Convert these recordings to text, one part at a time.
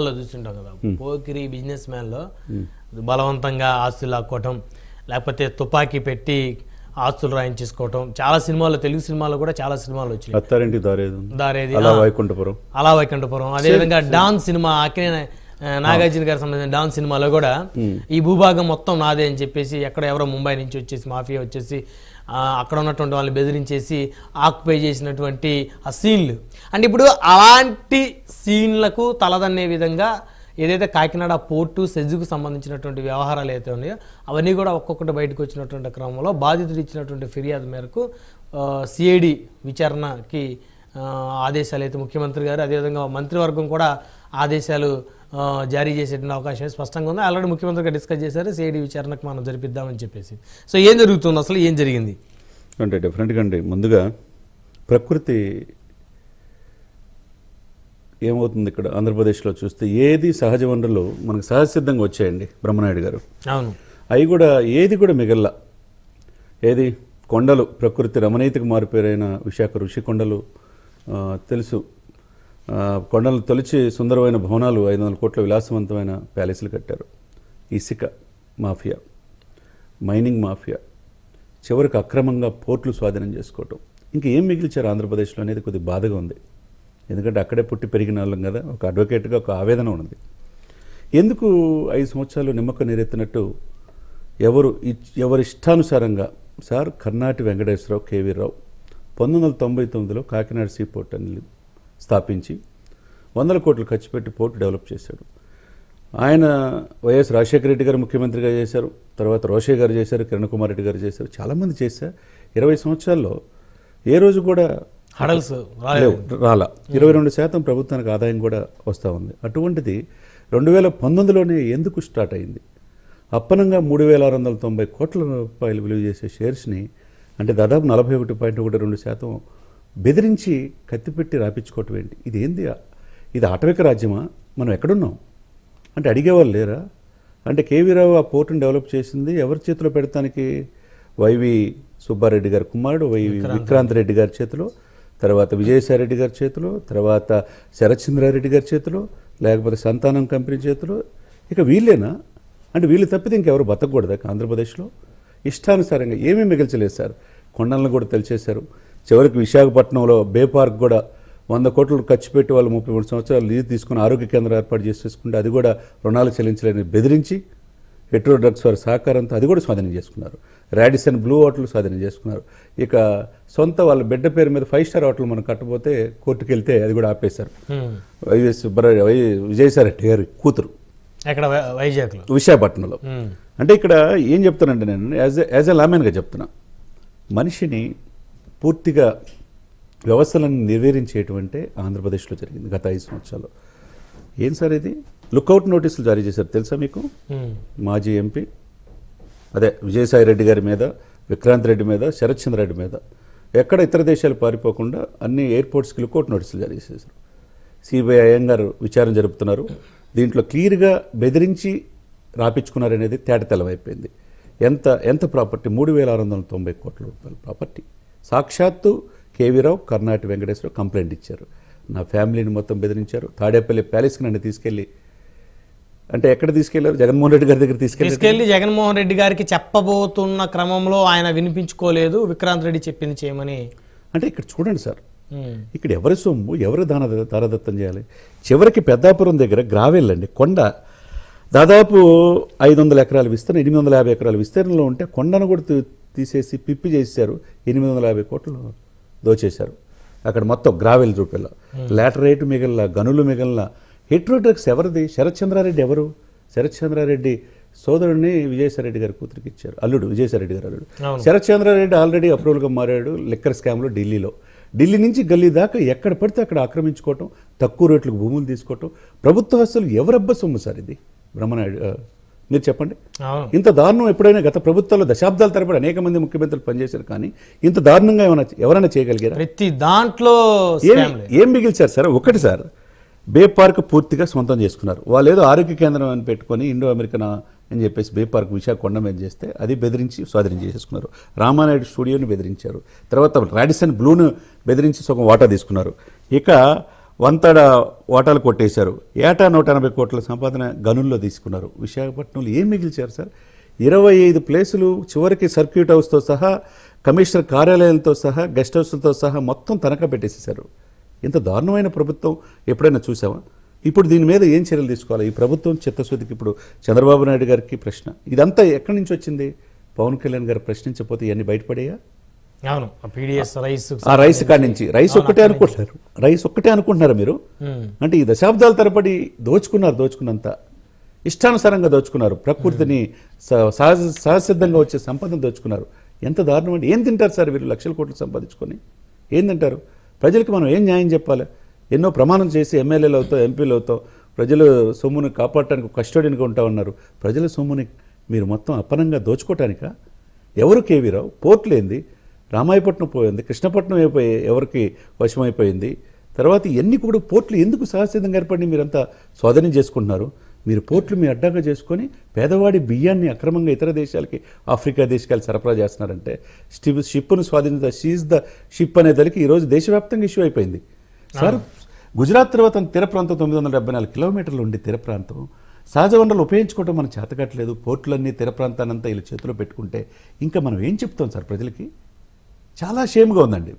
చూస్తుంటాం కదా, పోకిరి బిజినెస్ మ్యాన్లో బలవంతంగా ఆస్తులు లాక్కోవటం, లేకపోతే తుపాకీ పెట్టి ఆస్తులు రాయించేసుకోవటం చాలా సినిమాల్లో, తెలుగు సినిమాల్లో కూడా చాలా సినిమాలు వచ్చినాయి. అత్తారింటి దారేది, అలా వైకుంఠపురం, అదేవిధంగా డాన్ సినిమా అక్కినే నాగార్జున గారికి సంబంధించిన డాన్ సినిమాలో కూడా ఈ భూభాగం మొత్తం నాదే అని చెప్పేసి, ఎక్కడ ఎవరో ముంబై నుంచి వచ్చేసి మాఫియా వచ్చేసి అక్కడ ఉన్నటువంటి వాళ్ళని బెదిరించేసి ఆక్యుపై చేసినటువంటి ఆ సీన్లు. అంటే ఇప్పుడు అలాంటి సీన్లకు తలదన్నే విధంగా ఏదైతే కాకినాడ పోర్టు సెజ్కు సంబంధించినటువంటి వ్యవహారాలు అయితే ఉన్నాయో అవన్నీ కూడా ఒక్కొక్కటి బయటకు వచ్చినటువంటి క్రమంలో బాధితుడు ఇచ్చినటువంటి ఫిర్యాదు మేరకు సిఐడి విచారణకి ఆదేశాలు అయితే ముఖ్యమంత్రి గారు, అదేవిధంగా మంత్రివర్గం కూడా ఆదేశాలు జారీ చేసేటువంటి అవకాశం స్పష్టంగా ఉంది. ఆల్రెడీ ముఖ్యమంత్రి గారు డిస్కస్ చేశారు, సిఐడి విచారణకు మనం జరిపిద్దామని చెప్పేసి. సో ఏం జరుగుతుంది, అసలు ఏం జరిగింది అంటే డెఫినెట్గా అండి, ముందుగా ప్రకృతి ఏమవుతుంది ఇక్కడ ఆంధ్రప్రదేశ్లో చూస్తే, ఏది సహజ వనరులు మనకు సహజసిద్ధంగా వచ్చాయండి బ్రహ్మనాయుడు గారు. అవును, అవి కూడా ఏది కూడా మిగల్లా. ఏది కొండలు, ప్రకృతి రమణీయతకు మారిపోయిన విశాఖ ఋషి కొండలు తెలుసు. కొండలు తొలిచి సుందరమైన భవనాలు, 500 కోట్ల విలాసవంతమైన ప్యాలెస్లు కట్టారు. ఇసుక మాఫియా, మైనింగ్ మాఫియా, చివరికి అక్రమంగా పోర్టులు స్వాధీనం చేసుకోవటం. ఇంకా ఏం మిగిల్చారు ఆంధ్రప్రదేశ్లో అనేది కొద్ది బాధగా ఉంది. ఎందుకంటే అక్కడే పుట్టి పెరిగిన వాళ్ళం కదా, ఒక అడ్వకేట్గా ఒక ఆవేదన ఉన్నది. ఎందుకు 5 సంవత్సరాలు నిమ్మక నీరెత్తినట్టు ఎవరి ఇష్టానుసారంగా సార్ కర్ణాటి వెంకటేశ్వరరావు, కేవీ రావు 1999లో కాకినాడ సీ పోర్ట్ అని స్థాపించి 100 కోట్లు ఖర్చు పెట్టి పోర్టు డెవలప్ చేశాడు. ఆయన వైఎస్ రాజశేఖర రెడ్డి గారు ముఖ్యమంత్రిగా చేశారు, తర్వాత రోషయ్య గారు చేశారు, కిరణ్ కుమార్ రెడ్డి గారు చేశారు, చాలామంది చేశారు. 20 సంవత్సరాల్లో ఏ రోజు కూడా హడల్స్ రాలా. 22% ప్రభుత్వానికి ఆదాయం కూడా వస్తూ ఉంది. అటువంటిది 2019లోనే ఎందుకు స్టార్ట్ అయింది? అప్పనంగా 3,690 కోట్ల రూపాయలు విలువ చేసే షేర్స్ని, అంటే దాదాపు 41.12% బెదిరించి కత్తిపెట్టి రాపించుకోవటం ఏంటి? ఇది ఏంది? ఇది ఆటవిక రాజ్యమా? మనం ఎక్కడున్నాం అంటే అడిగేవాళ్ళు లేరా? అంటే కేవీరావు ఆ పోర్టును డెవలప్ చేసింది ఎవరి చేతిలో పెడతానికి? వైవి సుబ్బారెడ్డి గారి కుమారుడు విక్రాంత్ రెడ్డి గారి చేతిలో, తర్వాత విజయసాయిరెడ్డి గారి చేతిలో, తర్వాత శరత్చంద్రారెడ్డి గారి చేతిలో, లేకపోతే సంతానం కంపెనీ చేతిలో. ఇక వీళ్ళేనా? అంటే వీళ్ళు తప్పితే ఇంకెవరు బతకూడదా ఆంధ్రప్రదేశ్లో? ఇష్టానుసారంగా ఏమీ మిగిల్చలేదు సార్. కొండలను కూడా తెలిచేశారు. చివరికి విశాఖపట్నంలో బే పార్క్ కూడా 100 కోట్లు ఖర్చు పెట్టి వాళ్ళు 33 సంవత్సరాలు లీజు తీసుకుని ఆరోగ్య కేంద్రం ఏర్పాటు చేసేసుకుంటే అది కూడా రుణాలు చెల్లించలేని బెదిరించి హెట్రో డ్రగ్స్ వారి సహకారంతో అది కూడా స్వాధీనం చేసుకున్నారు. రాడిసన్ బ్లూ హోటల్ స్వాధీనం చేసుకున్నారు. ఇక సొంత వాళ్ళ బిడ్డ పేరు మీద 5 స్టార్ హోటల్ మనం కట్టబోతే కోర్టుకు వెళ్తే అది కూడా ఆపేశారు. విజయసాయిరెడ్డి గారి కూతురు విశాఖపట్నంలో. అంటే ఇక్కడ ఏం చెప్తానంటే, నేను యాజ్ ఎ లామెన్గా చెప్తున్నా, మనిషిని పూర్తిగా వ్యవస్థలను నిర్వీర్యించేటువంటి ఆంధ్రప్రదేశ్లో జరిగింది గత 5 సంవత్సరాలు. ఏం సార్ ఇది? లుక్అవుట్ నోటీసులు జారీ చేశారు తెలుసా మీకు? మాజీ ఎంపీ అదే విజయసాయిరెడ్డి గారి మీద, విక్రాంత్ రెడ్డి మీద, శరత్చంద్రారెడ్డి మీద ఎక్కడ ఇతర దేశాలు పారిపోకుండా అన్ని ఎయిర్పోర్ట్స్కి లుక్అవుట్ నోటీసులు జారీ చేశారు. సిబిఐ అయ్యంగారు విచారణ జరుపుతున్నారు. దీంట్లో క్లియర్గా బెదిరించి రాపించుకున్నారనేది తేటతెల్లమైపోయింది. ఎంత ప్రాపర్టీ? 3,690 కోట్ల రూపాయల ప్రాపర్టీ. సాక్షాత్తు కేవీరావు, కర్ణాటి వెంకటేశ్వరరావు కంప్లైంట్ ఇచ్చారు. నా ఫ్యామిలీని మొత్తం బెదిరించారు. తాడేపల్లి ప్యాలెస్కి నన్ను తీసుకెళ్ళి, అంటే ఎక్కడ తీసుకెళ్లారు? జగన్మోహన్ రెడ్డి గారి దగ్గర తీసుకెళ్ళి జగన్మోహన్ రెడ్డి గారికి చెప్పబోతున్న క్రమంలో ఆయన వినిపించుకోలేదు, విక్రాంత్ రెడ్డి చెప్పింది చేయమని. అంటే ఇక్కడ చూడండి సార్, ఇక్కడ ఎవరి సొమ్ము ఎవరు దారదత్తం చేయాలి? చివరికి పెద్దాపురం దగ్గర గ్రావెల్ అండి, కొండ దాదాపు 500 ఎకరాల విస్తీర్ణం, 850 ఎకరాల విస్తీర్ణంలో ఉంటే కొండను కూడా తీసేసి పిప్పి చేశారు. 850 కోట్లు దోచేశారు. అక్కడ మొత్తం గ్రావెల్ రూపాయల లాటరైట్ మిగిలిన, గనులు మిగిలిన. హెట్రో డ్రగ్స్ ఎవరిది? శరత్చంద్రారెడ్డి ఎవరు? శరత్చంద్రారెడ్డి సోదరుడిని విజయసాయిరెడ్డి గారి కూతురికి ఇచ్చారు, అల్లుడు, విజయసాయిరెడ్డి గారు అల్లుడు. శరత్చంద్రారెడ్డి ఆల్రెడీ అప్రూవల్గా మారాడు లిక్కర్ స్కామ్లో ఢిల్లీలో. ఢిల్లీ నుంచి గల్లీ దాకా ఎక్కడ పడితే అక్కడ ఆక్రమించుకోవటం, తక్కువ రేట్లకు భూములు తీసుకోవటం. ప్రభుత్వ ఆస్తులు ఎవరబ్బ సొమ్ము సార్ ఇది? బ్రహ్మనాయుడు మీరు చెప్పండి. ఇంత దారుణం ఎప్పుడైనా గత ప్రభుత్వాల్లో దశాబ్దాల తరబడి అనేక మంది ముఖ్యమంత్రులు పనిచేశారు, కానీ ఇంత దారుణంగా ఎవరైనా చేయగలిగారా? ప్రతి దాంట్లో ఏం మిగిల్చారు సార్? ఒకటి సార్, బే పార్క్ పూర్తిగా సొంతం చేసుకున్నారు. వాళ్ళు ఏదో ఆరోగ్య కేంద్రం అని పెట్టుకొని ఇండో అమెరికన్ అని చెప్పేసి బే పార్క్ విశాఖ కొండ మీద చేస్తే అది బెదిరించి స్వాధీనం చేసేసుకున్నారు. రామానాయుడు స్టూడియోని బెదిరించారు. తర్వాత రాడిసన్ బ్లూను బెదిరించి సగం వాటా తీసుకున్నారు. ఇక వంతడ ఓటాలు కొట్టేశారు. ఏటా 180 కోట్ల సంపాదన గనుల్లో తీసుకున్నారు. విశాఖపట్నంలో ఏం మిగిల్చారు సార్? 25 ప్లేసులు చివరికి సర్క్యూట్ హౌస్తో సహా, కమిషనర్ కార్యాలయాలతో సహా, గెస్ట్ హౌస్లతో సహా మొత్తం తనఖా పెట్టేసేశారు. ఇంత దారుణమైన ప్రభుత్వం ఎప్పుడైనా చూసామా? ఇప్పుడు దీని మీద ఏం చర్యలు తీసుకోవాలి? ఈ ప్రభుత్వం చిత్తశుద్ధికి ఇప్పుడు చంద్రబాబు నాయుడు గారికి ప్రశ్న, ఇదంతా ఎక్కడి నుంచి వచ్చింది? పవన్ కళ్యాణ్ గారు ప్రశ్నించకపోతే ఇవన్నీ బయటపడేయా? అవును, PDS రైస్ ఆ రైస్ కాడి నుంచి రైస్ ఒక్కటే అనుకుంటున్నారు మీరు. అంటే ఈ దశాబ్దాల తరబడి దోచుకున్నంత ఇష్టానుసారంగా దోచుకున్నారు. ప్రకృతిని సహసిద్ధంగా వచ్చే సంపదను దోచుకున్నారు. ఎంత దారుణం అంటే ఏం తింటారు సార్ వీళ్ళు? లక్షల కోట్లు సంపాదించుకొని ఏం తింటారు? ప్రజలకు మనం ఏం న్యాయం చెప్పాలి? ఎన్నో ప్రమాణం చేసి ఎమ్మెల్యేలు అవుతాం, ఎంపీలు అవుతాం, ప్రజల సొమ్ముని కాపాడటానికి కస్టోడియన్గా ఉంటా ఉన్నారు. ప్రజల సొమ్ముని మీరు మొత్తం అప్పనంగా దోచుకోవటానికా? ఎవరు కేవీ రావు? పోర్టులేంది? రామాయపట్నం పోయింది, కృష్ణపట్నం ఎవరికి వశమైపోయింది. తర్వాత ఇవన్నీ కూడా పోర్టులు ఎందుకు సహసిద్ధంగా ఏర్పడి మీరంతా స్వాధీనం చేసుకుంటున్నారు? మీరు పోర్టులు మీ అడ్డాగా చేసుకొని పేదవాడి బియ్యాన్ని అక్రమంగా ఇతర దేశాలకి, ఆఫ్రికా దేశాలకు సరఫరా చేస్తున్నారంటే షిప్ను స్వాధీన షీజ్ ద షిప్ అనే దానికి ఈరోజు దేశవ్యాప్తంగా ఇష్యూ అయిపోయింది సార్. గుజరాత్ తర్వాత తీర ప్రాంతం 974 కిలోమీటర్లు ఉండి తీర ప్రాంతం సహజ వనరులు ఉపయోగించుకోవడం మనం చేతకట్లేదు. పోర్టులన్నీ తీర ప్రాంతానంతా వీళ్ళ చేతిలో పెట్టుకుంటే ఇంకా మనం ఏం చెప్తాం సార్ ప్రజలకి? చాలా షేమ్గా ఉందండి.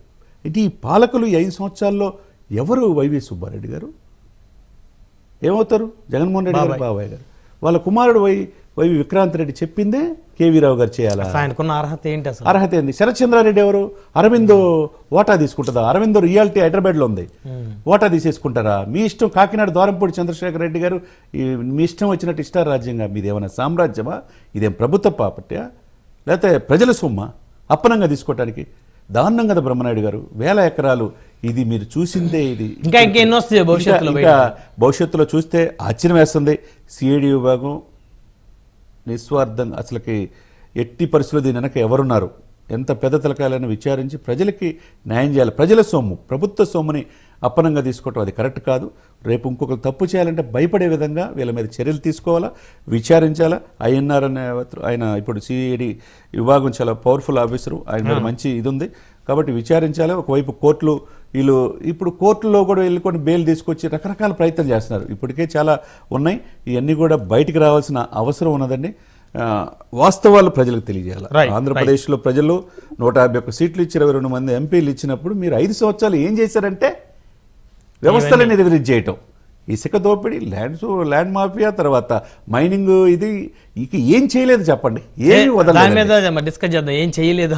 ఇది ఈ పాలకులు 5 సంవత్సరాల్లో ఎవరు? వైవి సుబ్బారెడ్డి గారు ఏమవుతారు? జగన్మోహన్ రెడ్డి గారు బాబాయ్ గారు, వాళ్ళ కుమారుడు వైవి విక్రాంత్ రెడ్డి చెప్పిందే కేవీ రావు గారు చేయాలా? ఆయనకున్న అర్హత ఏంటి అసలు? అర్హత ఏంది? శరత్ చంద్రారెడ్డి ఎవరు? అరవిందో వాటా తీసుకుంటుందా? అరవిందో రియాలిటీ హైదరాబాద్లో ఉంది, వాటా తీసేసుకుంటారా? మీ ఇష్టం. కాకినాడ ద్వారంపూడి చంద్రశేఖర్ రెడ్డి గారు మీ ఇష్టం వచ్చినట్టు ఇష్టారు రాజ్యంగా. మీది ఏమైనా సామ్రాజ్యమా? ఇదేం ప్రభుత్వ ప్రాపర్టీయా? లేకపోతే ప్రజల సొమ్మా అప్పనంగా తీసుకోవటానికి? దారుణం కదా బ్రహ్మనాయుడు గారు. 1000 ఎకరాలు ఇది మీరు చూసిందే. ఇది ఇంకా ఎన్నో వస్తాయి భవిష్యత్తులో చూస్తే ఆశ్చర్యం వేస్తుంది. సిఐడి విభాగం నిస్వార్థంగా అసలుకి ఎట్టి పరిస్థితుల్లో దీని వెనక ఎవరున్నారు, ఎంత పెద్ద తలకాయాలని విచారించి ప్రజలకి న్యాయం చేయాలి. ప్రజల సొమ్ము, ప్రభుత్వ సొమ్ముని అప్పనంగా తీసుకోవటం అది కరెక్ట్ కాదు. రేపు ఇంకొకరు తప్పు చేయాలంటే భయపడే విధంగా వీళ్ళ మీద చర్యలు తీసుకోవాలా, విచారించాలా. ఐఎన్ఆర్ అనే ఆయన ఇప్పుడు సిఐడి విభాగం చాలా పవర్ఫుల్ ఆఫీసరు, ఆయన మీద మంచి ఇది ఉంది కాబట్టి విచారించాలి. ఒకవైపు కోర్టులు వీళ్ళు ఇప్పుడు కోర్టులో కూడా వెళ్ళుకొని బెయిల్ తీసుకొచ్చి రకరకాల ప్రయత్నం చేస్తున్నారు. ఇప్పటికే చాలా ఉన్నాయి. ఇవన్నీ కూడా బయటికి రావాల్సిన అవసరం ఉన్నదండి. వాస్తవాలు ప్రజలకు తెలియజేయాలి. ఆంధ్రప్రదేశ్లో ప్రజలు 151 సీట్లు ఇచ్చి 22 మంది ఎంపీలు ఇచ్చినప్పుడు మీరు 5 సంవత్సరాలు ఏం చేశారంటే వ్యవస్థలని నిర్వీర్యం చేయటం, ఇసుక దోపిడీ, ల్యాండ్ మాఫియా, తర్వాత మైనింగ్, ఇది ఇక ఏం చేయలేదు చెప్పండి. ఏమి వదలలేదు. డిస్కస్ చేద్దాం ఏం చేయలేదు.